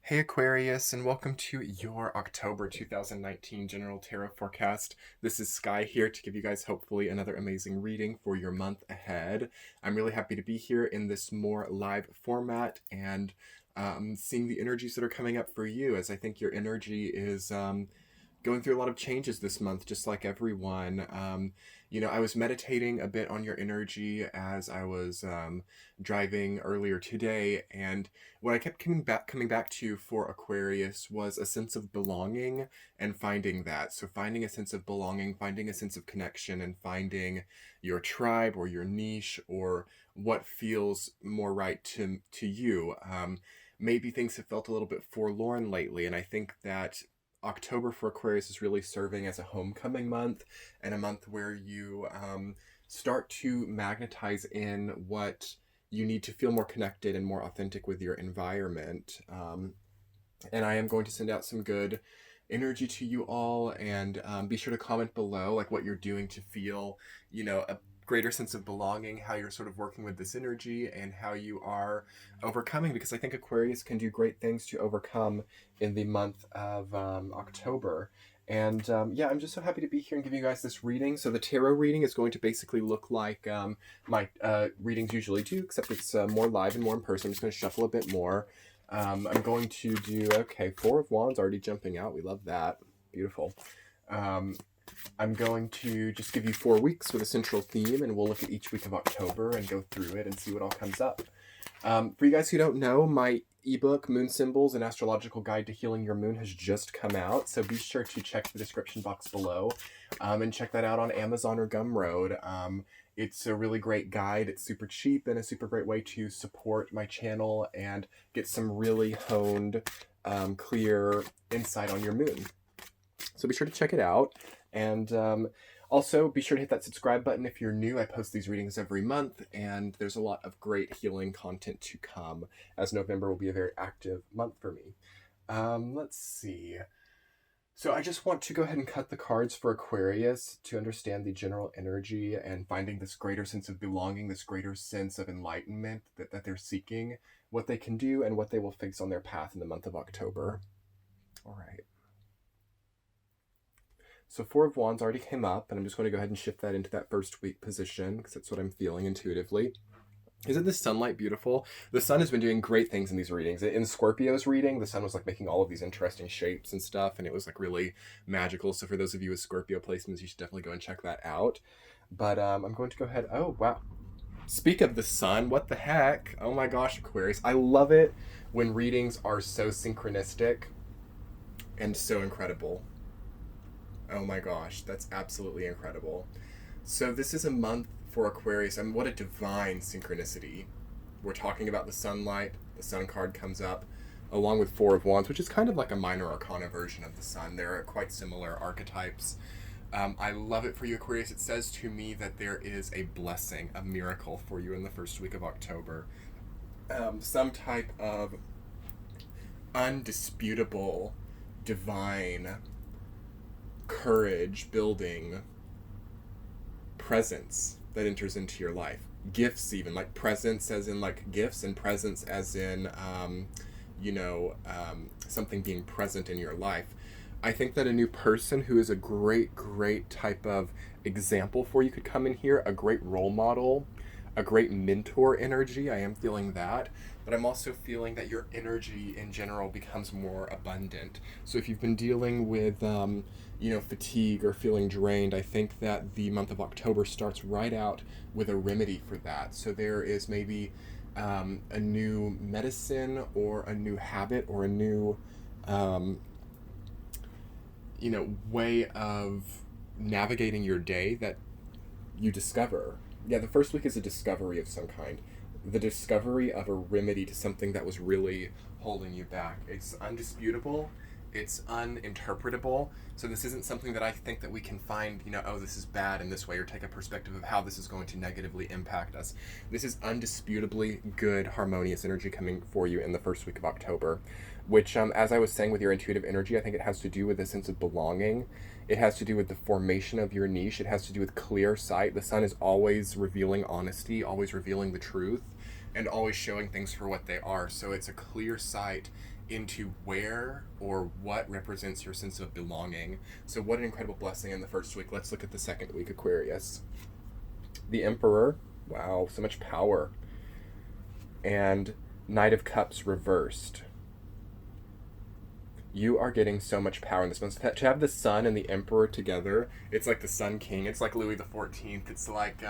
Hey Aquarius, and welcome to your October 2019 General Tarot Forecast. This is Sky here to give you guys hopefully another amazing reading for your month ahead. I'm really happy to be here in this more live format and seeing the energies that are coming up for you, as I think your energy is going through a lot of changes this month, just like everyone. I was meditating a bit on your energy as I was driving earlier today, and what I kept coming back to for Aquarius was a sense of belonging and finding that. So finding a sense of belonging, finding a sense of connection, and finding your tribe or your niche or what feels more right to you. Maybe things have felt a little bit forlorn lately, and I think that October for Aquarius is really serving as a homecoming month and a month where you start to magnetize in what you need to feel more connected and more authentic with your environment. And I am going to send out some good energy to you all, and be sure to comment below like what you're doing to feel, a greater sense of belonging, how you're sort of working with this energy, and how you are overcoming, because I think Aquarius can do great things to overcome in the month of October. And I'm just so happy to be here and give you guys this reading. So the tarot reading is going to basically look like my readings usually do, except it's more live and more in person. I'm just going to shuffle a bit more. I'm going to do, Four of Wands already jumping out. We love that. Beautiful. I'm going to just give you 4 weeks with a central theme, and we'll look at each week of October and go through it and see what all comes up. For you guys who don't know, my ebook, Moon Symbols, An Astrological Guide to Healing Your Moon, has just come out, so be sure to check the description box below and check that out on Amazon or Gumroad. It's a really great guide. It's super cheap and a super great way to support my channel and get some really honed, clear insight on your moon. So be sure to check it out. And also be sure to hit that subscribe button if you're new. I post these readings every month, and there's a lot of great healing content to come, as November will be a very active month for me. Let's see. So I just want to go ahead and cut the cards for Aquarius to understand the general energy and finding this greater sense of belonging, this greater sense of enlightenment that they're seeking, what they can do, and what they will face on their path in the month of October. All right. So Four of Wands already came up, and I'm just going to go ahead and shift that into that first week position, because that's what I'm feeling intuitively. Isn't the sunlight beautiful? The sun has been doing great things in these readings. In Scorpio's reading, the sun was like making all of these interesting shapes and stuff, and it was like really magical. So for those of you with Scorpio placements, you should definitely go and check that out. But I'm going to go ahead. Oh, wow. Speak of the sun, what the heck? Oh my gosh, Aquarius. I love it when readings are so synchronistic and so incredible. Oh my gosh, that's absolutely incredible. So this is a month for Aquarius, and what a divine synchronicity. We're talking about the sunlight, the sun card comes up, along with Four of Wands, which is kind of like a minor arcana version of the sun. They're quite similar archetypes. I love it for you, Aquarius. It says to me that there is a blessing, a miracle for you in the first week of October. Some type of undisputable, divine courage building presence that enters into your life. Gifts, even like presence as in like gifts, and presence as in something being present in your life. I think that a new person who is a great type of example for you could come in here, a great role model, a great mentor energy. I am feeling that, but I'm also feeling that your energy in general becomes more abundant. So if you've been dealing with fatigue or feeling drained, I think that the month of October starts right out with a remedy for that. So there is maybe a new medicine or a new habit or a new way of navigating your day that you discover. Yeah, the first week is a discovery of some kind. The discovery of a remedy to something that was really holding you back. It's undisputable. It's uninterpretable. So this isn't something that I think that we can find, this is bad in this way, or take a perspective of how this is going to negatively impact us. This is undisputably good, harmonious energy coming for you in the first week of October, which, as I was saying with your intuitive energy, I think it has to do with a sense of belonging. It has to do with the formation of your niche. It has to do with clear sight. The sun is always revealing honesty, always revealing the truth, and always showing things for what they are. So it's a clear sight into where or what represents your sense of belonging. So what an incredible blessing in the first week. Let's look at the second week, Aquarius. The Emperor. Wow, so much power. And Knight of Cups reversed. You are getting so much power in this month. To have the Sun and the Emperor together, it's like the Sun King. It's like Louis the 14th. It's like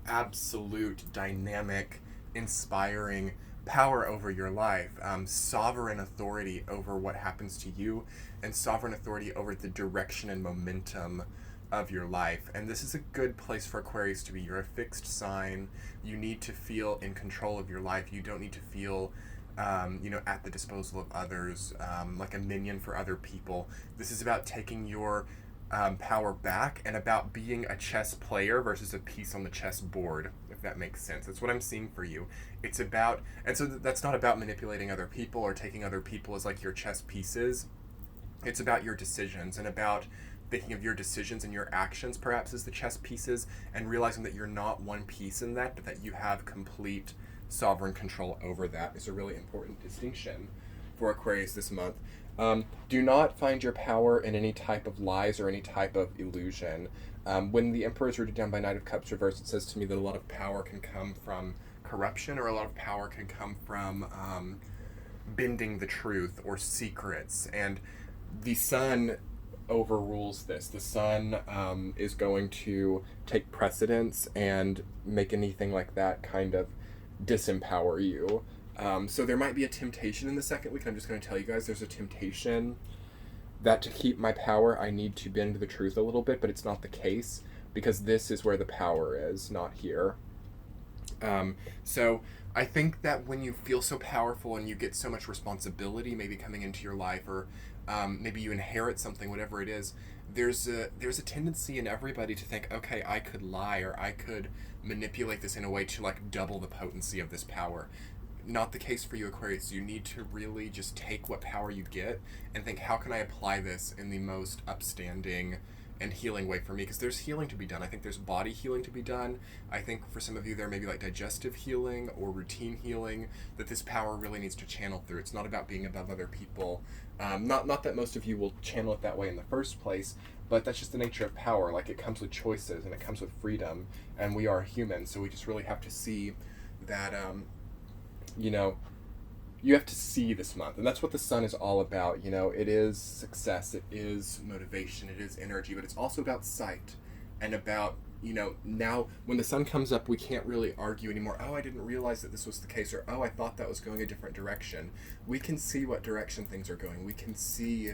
absolute, dynamic, inspiring power over your life, sovereign authority over what happens to you, and sovereign authority over the direction and momentum of your life. And this is a good place for Aquarius to be. You're a fixed sign. You need to feel in control of your life. You don't need to feel at the disposal of others, like a minion for other people. This is about taking your power back and about being a chess player versus a piece on the chess board, if that makes sense. That's what I'm seeing for you. It's about, and so that's not about manipulating other people or taking other people as like your chess pieces. It's about your decisions and about thinking of your decisions and your actions perhaps as the chess pieces, and realizing that you're not one piece in that, but that you have complete sovereign control over that is a really important distinction for Aquarius this month. Do not find your power in any type of lies or any type of illusion. When the Emperor is rooted down by Knight of Cups reversed, it says to me that a lot of power can come from corruption, or a lot of power can come from bending the truth or secrets. And the Sun overrules this. The Sun is going to take precedence and make anything like that kind of disempower you. So there might be a temptation in the second week. I'm just going to tell you guys there's a temptation that to keep my power, I need to bend the truth a little bit, but it's not the case, because this is where the power is, not here. So I think that when you feel so powerful and you get so much responsibility maybe coming into your life, or maybe you inherit something, whatever it is, there's a tendency in everybody to think, okay, I could lie, or I could manipulate this in a way to like double the potency of this power. Not the case for you, Aquarius. You need to really just take what power you get and think, how can I apply this in the most upstanding and healing way for me? Because there's healing to be done. I think there's body healing to be done. I think for some of you there may be like digestive healing or routine healing that this power really needs to channel through. It's not about being above other people. Not that most of you will channel it that way in the first place, but that's just the nature of power. Like, it comes with choices and it comes with freedom, and we are human, so we just really have to see that you have to see this month, and that's what the Sun is all about. It is success, it is motivation, it is energy, but it's also about sight, and about, now when the Sun comes up, we can't really argue anymore. Oh, I didn't realize that this was the case, or oh, I thought that was going a different direction. We can see what direction things are going. We can see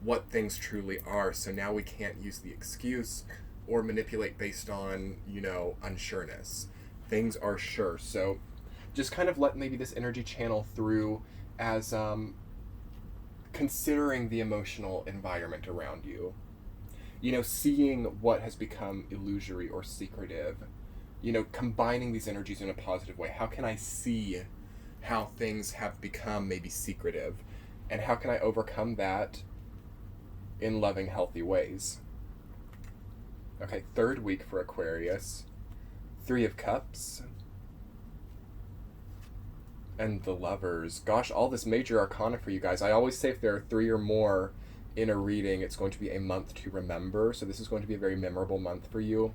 what things truly are. So now we can't use the excuse or manipulate based on, unsureness. Things are sure. So just kind of let maybe this energy channel through as considering the emotional environment around you. Seeing what has become illusory or secretive. Combining these energies in a positive way. How can I see how things have become maybe secretive? And how can I overcome that in loving, healthy ways? Okay, third week for Aquarius. 3 of Cups. And the Lovers. Gosh, all this major arcana for you guys. I always say if there are 3 or more in a reading, it's going to be a month to remember. So this is going to be a very memorable month for you.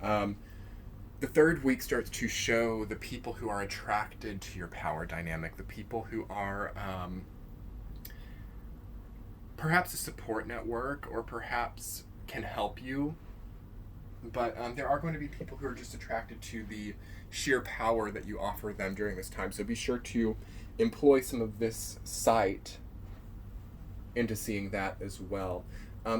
The third week starts to show the people who are attracted to your power dynamic, the people who are perhaps a support network, or perhaps can help you. But there are going to be people who are just attracted to the sheer power that you offer them during this time. So be sure to employ some of this sight into seeing that as well.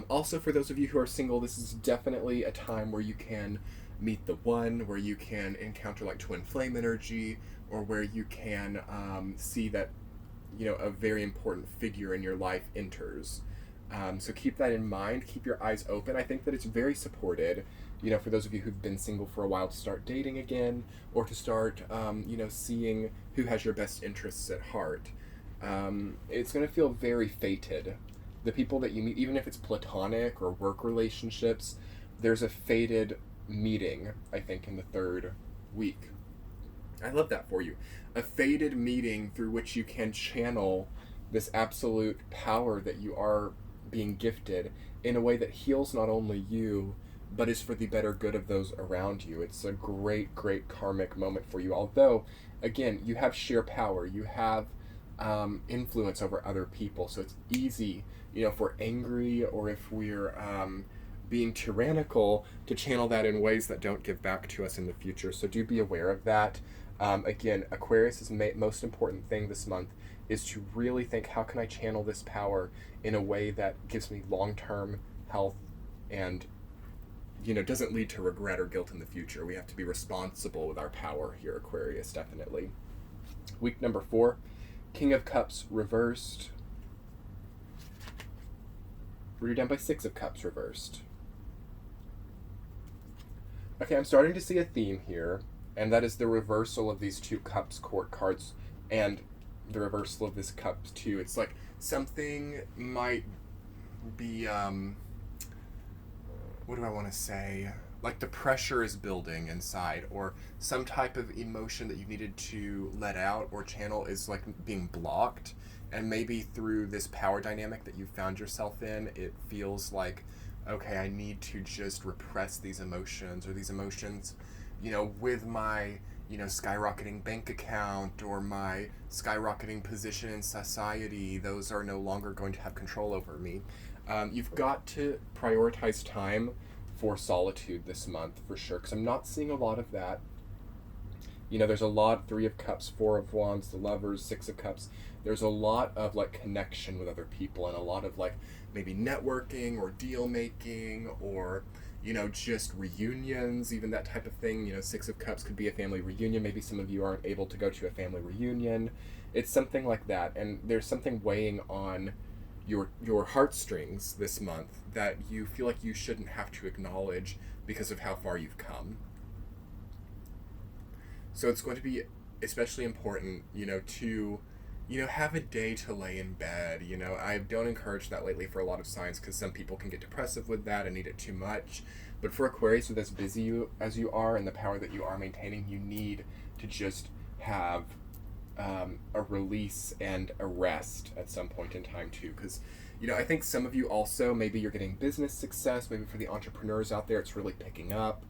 Also, for those of you who are single, this is definitely a time where you can meet the one, where you can encounter like twin flame energy, or where you can see that a very important figure in your life enters. So keep that in mind. Keep your eyes open. I think that it's very supported, for those of you who've been single for a while, to start dating again, or to start, seeing who has your best interests at heart. It's going to feel very fated. The people that you meet, even if it's platonic or work relationships, there's a fated meeting, I think, in the third week. I love that for you. A fated meeting through which you can channel this absolute power that you are being gifted in a way that heals not only you, but is for the better good of those around you. It's a great, great karmic moment for you. Although, again, you have sheer power. You have influence over other people. So it's easy, if we're angry or if we're being tyrannical, to channel that in ways that don't give back to us in the future. So do be aware of that. Again, Aquarius' most important thing this month is to really think, how can I channel this power in a way that gives me long-term health and doesn't lead to regret or guilt in the future. We have to be responsible with our power here, Aquarius, definitely. Week number 4, King of Cups reversed. We're down by 6 of Cups reversed. Okay, I'm starting to see a theme here, and that is the reversal of these 2 Cups court cards and the reversal of this Cups too. It's like something might be, what do I want to say? Like the pressure is building inside, or some type of emotion that you needed to let out or channel is like being blocked. And maybe through this power dynamic that you found yourself in, it feels like, okay, I need to just repress these emotions, or these emotions, with my, skyrocketing bank account or my skyrocketing position in society, those are no longer going to have control over me. You've got to prioritize time for solitude this month, for sure, because I'm not seeing a lot of that. There's a lot, 3 of Cups, 4 of Wands, the Lovers, 6 of Cups. There's a lot of, connection with other people, and a lot of, maybe networking or deal making, or, just reunions, even that type of thing. 6 of Cups could be a family reunion. Maybe some of you aren't able to go to a family reunion. It's something like that, and there's something weighing on your heartstrings this month that you feel like you shouldn't have to acknowledge because of how far you've come. So it's going to be especially important, to, have a day to lay in bed. I don't encourage that lately for a lot of signs, because some people can get depressive with that and need it too much. But for Aquarius, with as busy as you are and the power that you are maintaining, you need to just have a release and a rest at some point in time too, because I think some of you also, maybe you're getting business success. Maybe for the entrepreneurs out there, it's really picking up.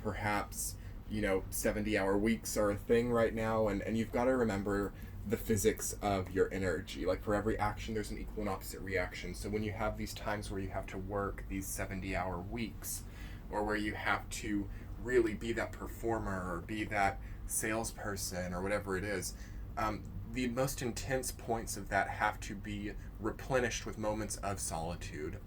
Perhaps 70-hour weeks are a thing right now, and you've got to remember the physics of your energy. Like, for every action there's an equal and opposite reaction. So when you have these times where you have to work these 70-hour weeks, or where you have to really be that performer or be that salesperson or whatever it is, the most intense points of that have to be replenished with moments of solitude.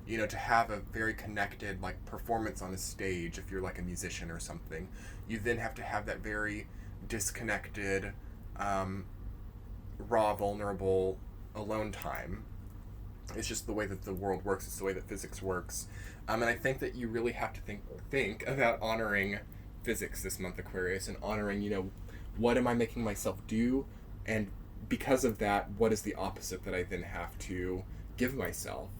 To have a very connected performance on a stage, if you're like a musician or something, you then have to have that very disconnected, raw, vulnerable alone time. It's just the way that the world works. It's the way that physics works. And I think that you really have to think about honoring physics this month, Aquarius, and honoring, what am I making myself do? And because of that, what is the opposite that I then have to give myself,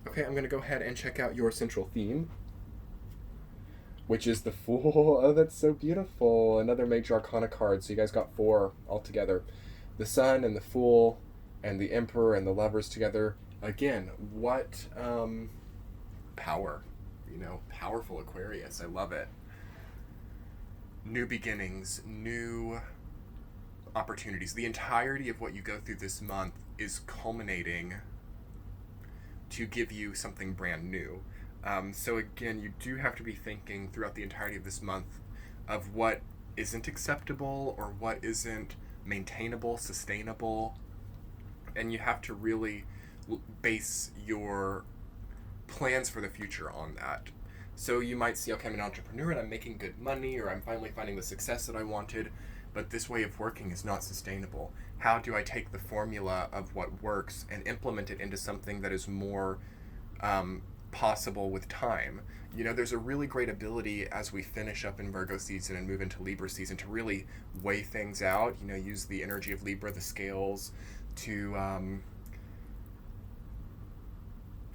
Okay, I'm going to go ahead and check out your central theme, which is the Fool. Oh, that's so beautiful. Another major arcana card. So you guys got 4 altogether. The Sun and the Fool and the Emperor and the Lovers together. Again, what power. Powerful Aquarius. I love it. New beginnings, new opportunities. The entirety of what you go through this month is culminating to give you something brand new. So again, you do have to be thinking throughout the entirety of this month of what isn't acceptable or what isn't maintainable, sustainable, and you have to really base your plans for the future on that. So you might see, okay, I'm an entrepreneur and I'm making good money, or I'm finally finding the success that I wanted, but this way of working is not sustainable. How do I take the formula of what works and implement it into something that is more possible with time? There's a really great ability as we finish up in Virgo season and move into Libra season to really weigh things out, use the energy of Libra, the scales, to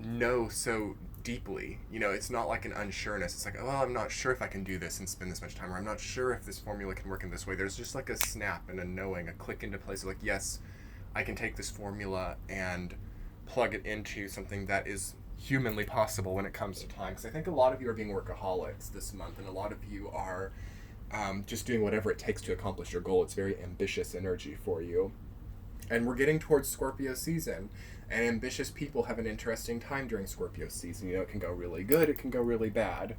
know so deeply. You know, it's not like an unsureness. It's like, oh, I'm not sure if I can do this and spend this much time, or I'm not sure if this formula can work in this way. There's just like a snap and a knowing, a click into place of like, yes, I can take this formula and plug it into something that is humanly possible when it comes to time. Because I think a lot of you are being workaholics this month, and a lot of you are just doing whatever it takes to accomplish your goal. It's very ambitious energy for you. And we're getting towards Scorpio season, and ambitious people have an interesting time during Scorpio season. You know, it can go really good, it can go really bad.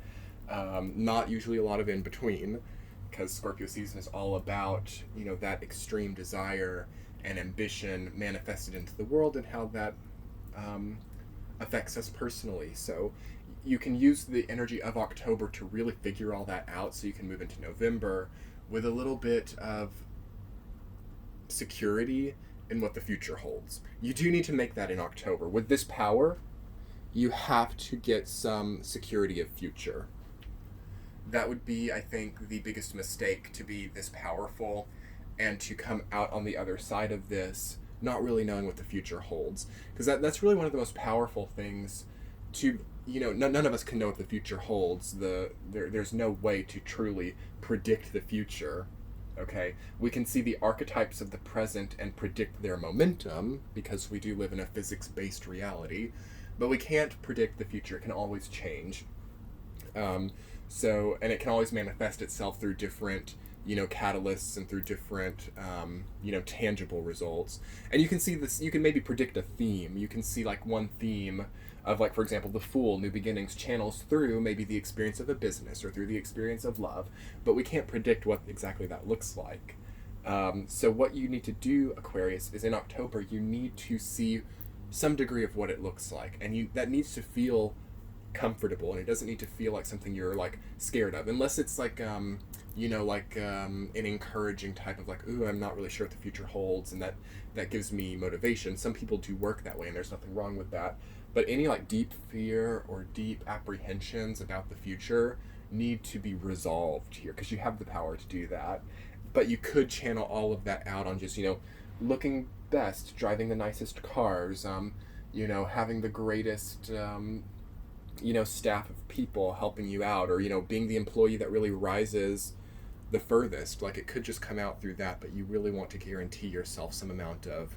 Not usually a lot of in between, because Scorpio season is all about, you know, that extreme desire and ambition manifested into the world, and how that affects us personally. So you can use the energy of October to really figure all that out, so you can move into November with a little bit of security in what the future holds. You do need to make that in October. With this power, you have to get some security of future. That would be, I think, the biggest mistake, to be this powerful and to come out on the other side of this not really knowing what the future holds. Because that's really one of the most powerful things to, you know, none of us can know what the future holds. There's no way to truly predict the future. Okay, we can see the archetypes of the present and predict their momentum, because we do live in a physics-based reality, but we can't predict the future. It can always change. And it can always manifest itself through different, you know, catalysts and through different, you know, tangible results. And you can see this, you can maybe predict a theme. You can see like one theme of, like, for example, the Fool, New Beginnings, channels through maybe the experience of a business or through the experience of love, but we can't predict what exactly that looks like. So what you need to do, Aquarius, is in October, you need to see some degree of what it looks like, and that needs to feel comfortable, and it doesn't need to feel like something you're like scared of, unless it's like you know, like an encouraging type of like, ooh, I'm not really sure what the future holds, and that gives me motivation. Some people do work that way, and there's nothing wrong with that. But any like deep fear or deep apprehensions about the future need to be resolved here, because you have the power to do that. But you could channel all of that out on just, you know, looking best, driving the nicest cars, you know, having the greatest, you know, staff of people helping you out, or, you know, being the employee that really rises the furthest. Like, it could just come out through that, but you really want to guarantee yourself some amount of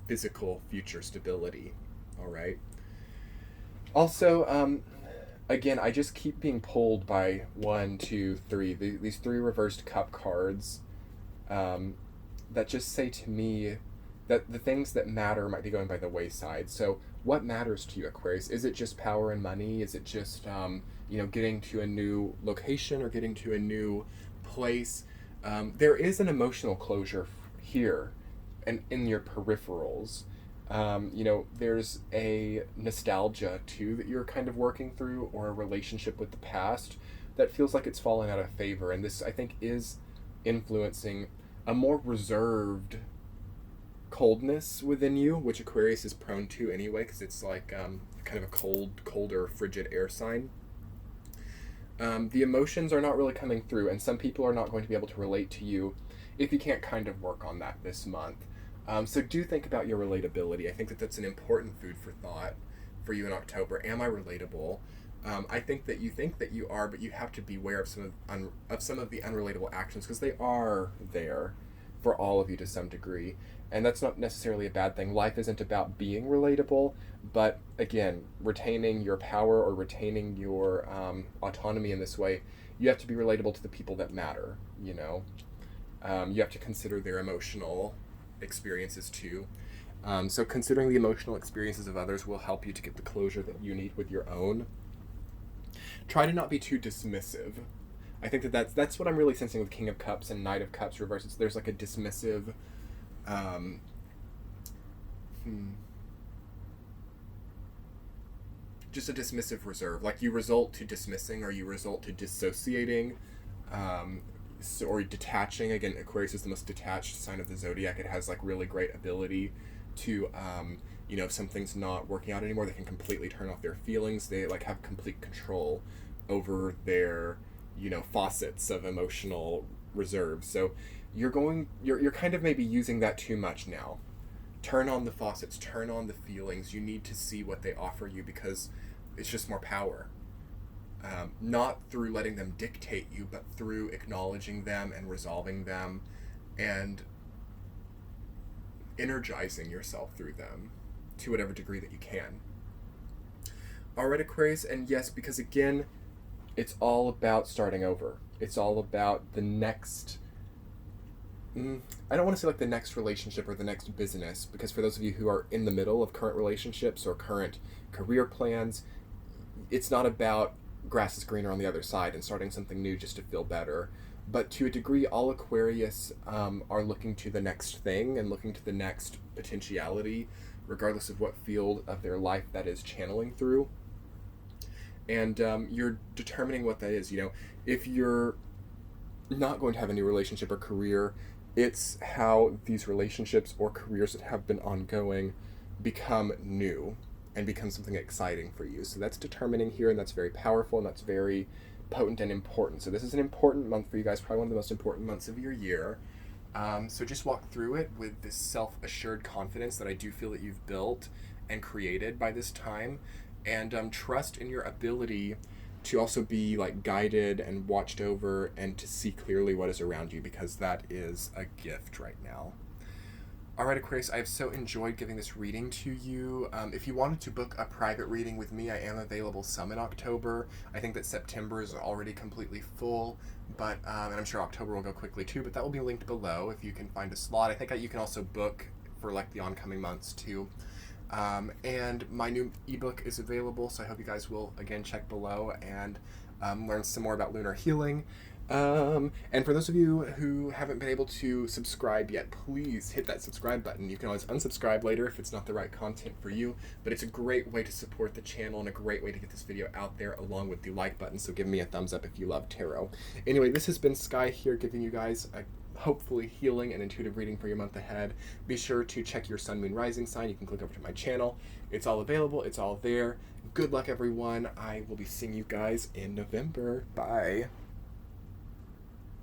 physical future stability. All right. Also, again, I just keep being pulled by 1, 2, 3, these 3 reversed cup cards, that just say to me that the things that matter might be going by the wayside. So what matters to you, Aquarius? Is it just power and money? Is it just, you know, getting to a new location or getting to a new place? There is an emotional closure here and in your peripherals. You know, there's a nostalgia too that you're kind of working through, or a relationship with the past that feels like it's fallen out of favor. And this, I think, is influencing a more reserved coldness within you, which Aquarius is prone to anyway, because it's like kind of a colder, frigid air sign. The emotions are not really coming through, and some people are not going to be able to relate to you if you can't kind of work on that this month. So do think about your relatability. I think that that's an important food for thought for you in October. Am I relatable? I think that you are, but you have to be aware of some of the unrelatable actions, because they are there for all of you to some degree. And that's not necessarily a bad thing. Life isn't about being relatable, but again, retaining your power or retaining your autonomy in this way, you have to be relatable to the people that matter, you know? You have to consider their emotional experiences too. So considering the emotional experiences of others will help you to get the closure that you need with your own. Try to not be too dismissive. I think that's what I'm really sensing with King of Cups and Knight of Cups reversed. There's like a dismissive just a dismissive reserve. Like, you result to dismissing, or you result to dissociating, or detaching. Again, Aquarius is the most detached sign of the zodiac. It has like really great ability to, you know, if something's not working out anymore, they can completely turn off their feelings. They like have complete control over their, you know, faucets of emotional reserve. So you're kind of maybe using that too much now. Turn on the faucets, turn on the feelings. You need to see what they offer you, because it's just more power. Not through letting them dictate you, but through acknowledging them and resolving them and energizing yourself through them to whatever degree that you can. Alright, Aquarius, and yes, because again, it's all about starting over. It's all about the next, I don't want to say like the next relationship or the next business, because for those of you who are in the middle of current relationships or current career plans, it's not about grass is greener on the other side and starting something new just to feel better. But to a degree, all Aquarius are looking to the next thing and looking to the next potentiality, regardless of what field of their life that is channeling through. And you're determining what that is. You know, if you're not going to have a new relationship or career, it's how these relationships or careers that have been ongoing become new and become something exciting for you. So that's determining here, and that's very powerful, and that's very potent and important. So this is an important month for you guys, probably one of the most important months of your year. So just walk through it with this self-assured confidence that I do feel that you've built and created by this time, and trust in your ability to also be like guided and watched over and to see clearly what is around you, because that is a gift right now. Alright, Aquarius, I have so enjoyed giving this reading to you. If you wanted to book a private reading with me, I am available some in October. I think that September is already completely full, but and I'm sure October will go quickly too, but that will be linked below if you can find a slot. I think you can also book for like the oncoming months too. And my new ebook is available, so I hope you guys will again check below and learn some more about lunar healing. And for those of you who haven't been able to subscribe yet, please hit that subscribe button. You can always unsubscribe later if it's not the right content for you, but it's a great way to support the channel and a great way to get this video out there, along with the like button. So give me a thumbs up if you love tarot. Anyway, this has been Sky here, giving you guys a hopefully healing and intuitive reading for your month ahead. Be sure to check your sun, moon, rising sign. You can click over to my channel. It's all available. It's all there. Good luck, everyone. I will be seeing you guys in November. Bye.